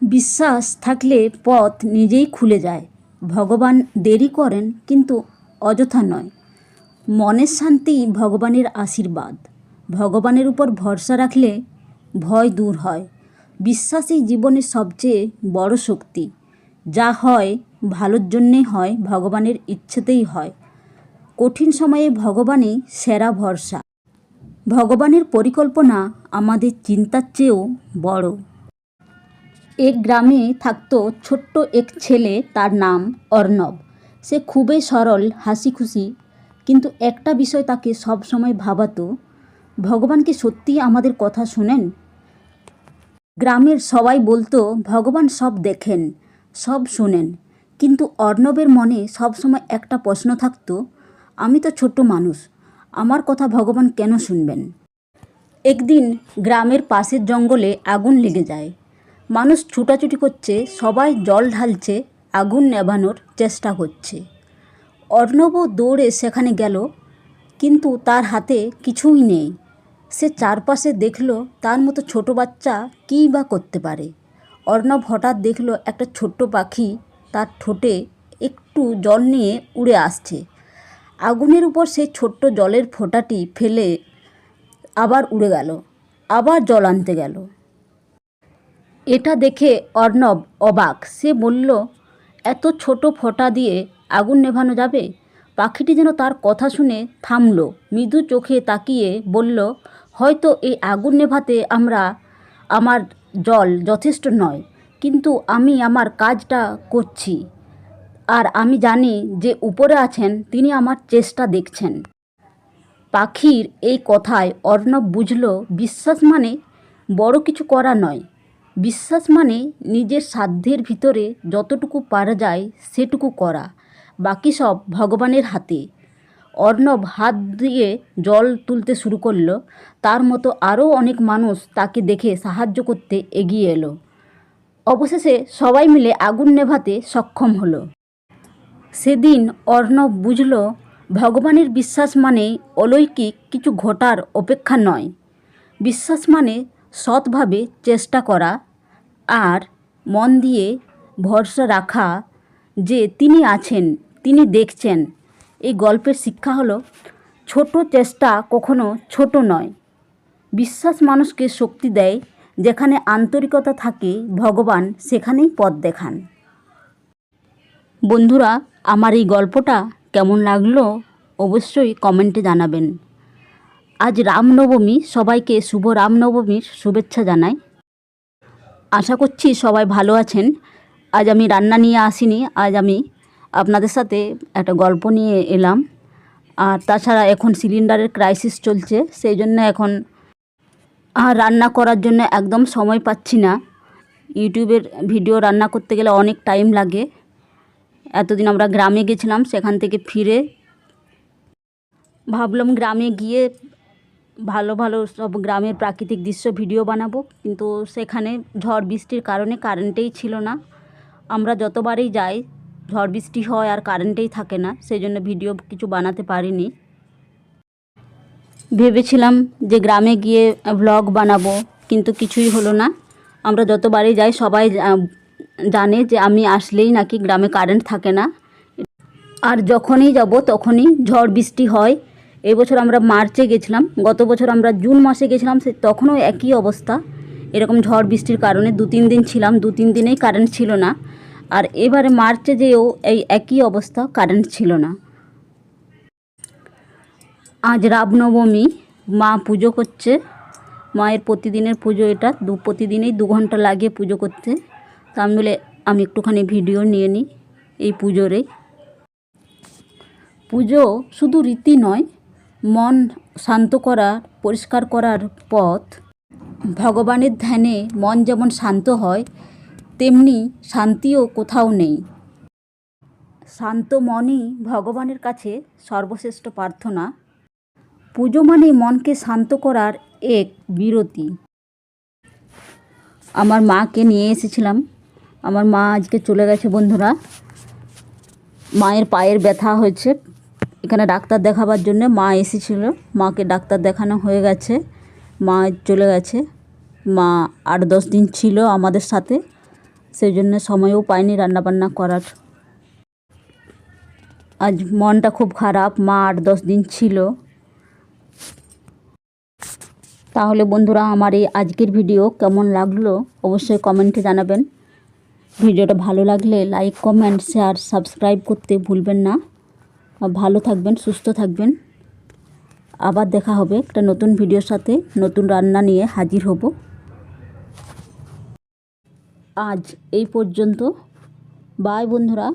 বিশ্বাস থাকলে পথ নিজেই খুলে যায়। ভগবান দেরি করেন, কিন্তু অযথা নয়। মনের শান্তি ভগবানের আশীর্বাদ। ভগবানের উপর ভরসা রাখলে ভয় দূর হয়। বিশ্বাসই জীবনের সবচেয়ে বড় শক্তি। যা হয় ভালোর জন্যে হয়, ভগবানের ইচ্ছেতেই হয়। কঠিন সময়ে ভগবানই সেরা ভরসা। ভগবানের পরিকল্পনা আমাদের চিন্তার চেয়েও বড়। এক গ্রামে থাকতো ছোট্ট এক ছেলে, তার নাম অর্ণব। সে খুবই সরল, হাসি খুশি, কিন্তু একটা বিষয় তাকে সবসময় ভাবাতো, ভগবান কি সত্যিই আমাদের কথা শোনেন? গ্রামের সবাই বলতো ভগবান সব দেখেন, সব শোনেন, কিন্তু অর্ণবের মনে সবসময় একটা প্রশ্ন থাকতো, আমি তো ছোট্ট মানুষ, আমার কথা ভগবান কেন শুনবেন? একদিন গ্রামের পাশের জঙ্গলে আগুন লেগে যায়। মানুষ ছুটাছুটি করছে, সবাই জল ঢালছে, আগুন নেভানোর চেষ্টা করছে। অর্ণবও দৌড়ে সেখানে গেল, কিন্তু তার হাতে কিছুই নেই। সে চারপাশে দেখল, তার মতো ছোট বাচ্চা কী বা করতে পারে। অর্ণব হঠাৎ দেখল একটা ছোট্ট পাখি তার ঠোঁটে একটু জল নিয়ে উড়ে আসছে। আগুনের উপর সেই ছোট্ট জলের ফোঁটাটি ফেলে আবার উড়ে গেল, আবার জল আনতে গেল। এটা দেখে অর্ণব অবাক। সে বলল, এত ছোট ফোঁটা দিয়ে আগুন নেভানো যাবে? পাখিটি যেন তার কথা শুনে থামল, মৃদু চোখে তাকিয়ে বলল, হয়তো এই আগুন নেভাতে আমার জল যথেষ্ট নয়, কিন্তু আমি আমার কাজটা করছি, আর আমি জানি যে উপরে আছেন, তিনি আমার চেষ্টা দেখছেন। পাখির এই কথায় অর্ণব বুঝল, বিশ্বাস মানে বড় কিছু করা নয়। বিশ্বাস মানে নিজের সাধ্যের ভিতরে যতটুকু পারা যায় সেটুকু করা, বাকি সব ভগবানের হাতে। অর্ণব হাত দিয়ে জল তুলতে শুরু করলো। তার মতো আরও অনেক মানুষ তাকে দেখে সাহায্য করতে এগিয়ে এলো। অবশেষে সবাই মিলে আগুন নেভাতে সক্ষম হলো। সেদিন অর্ণব বুঝল, ভগবানের বিশ্বাস মানে অলৌকিক কিছু ঘটার অপেক্ষা নয়। বিশ্বাস মানে সৎভাবে চেষ্টা করা আর মন দিয়ে ভরসা রাখা যে তিনি আছেন, তিনি দেখছেন। এই গল্পের শিক্ষা হলো, ছোট চেষ্টা কখনো ছোট নয়। বিশ্বাস মানুষকে শক্তি দেয়। যেখানে আন্তরিকতা থাকে, ভগবান সেখানেই পথ দেখান। বন্ধুরা, আমার এই গল্পটা কেমন লাগলো অবশ্যই কমেন্টে জানাবেন। আজ রামনবমী, সবাইকে শুভ রামনবমীর শুভেচ্ছা জানাই। আশা করছি সবাই ভালো আছেন। আজ আমি রান্না নিয়ে আসিনি, আজ আমি আপনাদের সাথে একটা গল্প নিয়ে এলাম। আর তাছাড়া এখন সিলিন্ডারের ক্রাইসিস চলছে, সেই জন্য এখন রান্না করার জন্য একদম সময় পাচ্ছি না। ইউটিউবের ভিডিও রান্না করতে গেলে অনেক টাইম লাগে। এতদিন আমরা গ্রামে গেছিলাম, সেখান থেকে ফিরে ভাবলাম গ্রামে গিয়ে ভালো ভালো সব গ্রামের প্রাকৃতিক দৃশ্য ভিডিও বানাবো, কিন্তু সেখানে ঝড় বৃষ্টির কারণে কারেন্টেই ছিল না। আমরা যতবারই যাই ঝড় বৃষ্টি হয় আর কারেন্টেই থাকে না, সেই জন্য ভিডিও কিছু বানাতে পারিনি। ভেবেছিলাম যে গ্রামে গিয়ে ব্লগ বানাবো, কিন্তু কিছুই হলো না। আমরা যতবারই যাই সবাই জানে যে আমি আসলেই নাকি গ্রামে কারেন্ট থাকে না, আর যখনই যাব তখনই ঝড় বৃষ্টি হয়। এবছর আমরা মার্চে গেছিলাম, গত বছর আমরা জুন মাসে গেছিলাম, তখনও একই অবস্থা। এরকম ঝড় বৃষ্টির কারণে 2-3 দিন ছিলাম, 2-3 দিনেই কারেন্ট ছিল না। আর এবারে মার্চে যেও এই একই অবস্থা, কারেন্ট ছিল না। আজ রামনবমী, মা পুজো করছে। মায়ের প্রতিদিনের পুজো এটা, প্রতিদিনেই 2 ঘন্টা লাগে পুজো করতে। তা আমি বলে আমি একটুখানি ভিডিও নিয়ে নিই এই পুজোরে। পুজো শুধু রীতি নয়, মন শান্ত করার, পরিষ্কার করার পথ। ভগবানের ধ্যানে মন যেমন শান্ত হয়, তেমনি শান্তিও কোথাও নেই। শান্ত মনই ভগবানের কাছে সর্বশ্রেষ্ঠ প্রার্থনা। পুজো মানে মনকে শান্ত করার এক বিরতি। আমার মাকে নিয়ে এসেছিলাম, আমার মা আজকে চলে গেছে। বন্ধুরা, মায়ের পায়ের ব্যথা হয়েছে, এখানে ডাক্তার দেখাবার জন্য মা এসেছিল। মাকে ডাক্তার দেখানো হয়ে গেছে, মা চলে গেছে। মা 8-10 দিন ছিল আমাদের সাথে। সেই জন্য সময়ও পাইনি রান্নাবান্না করার। আজ মনটা খুব খারাপ, মা 8-10 দিন ছিল। তাহলে বন্ধুরা, আমার এই আজকের ভিডিও কেমন লাগলো অবশ্যই কমেন্টে জানাবেন। ভিডিওটা ভালো লাগলে লাইক, কমেন্ট, শেয়ার, সাবস্ক্রাইব করতে ভুলবেন না। ভালো থাকবেন, সুস্থ থাকবেন। আবার দেখা হবে একটা নতুন ভিডিওর সাথে, নতুন রান্না নিয়ে হাজির হব। আজ এই পর্যন্ত। বাই বন্ধুরা।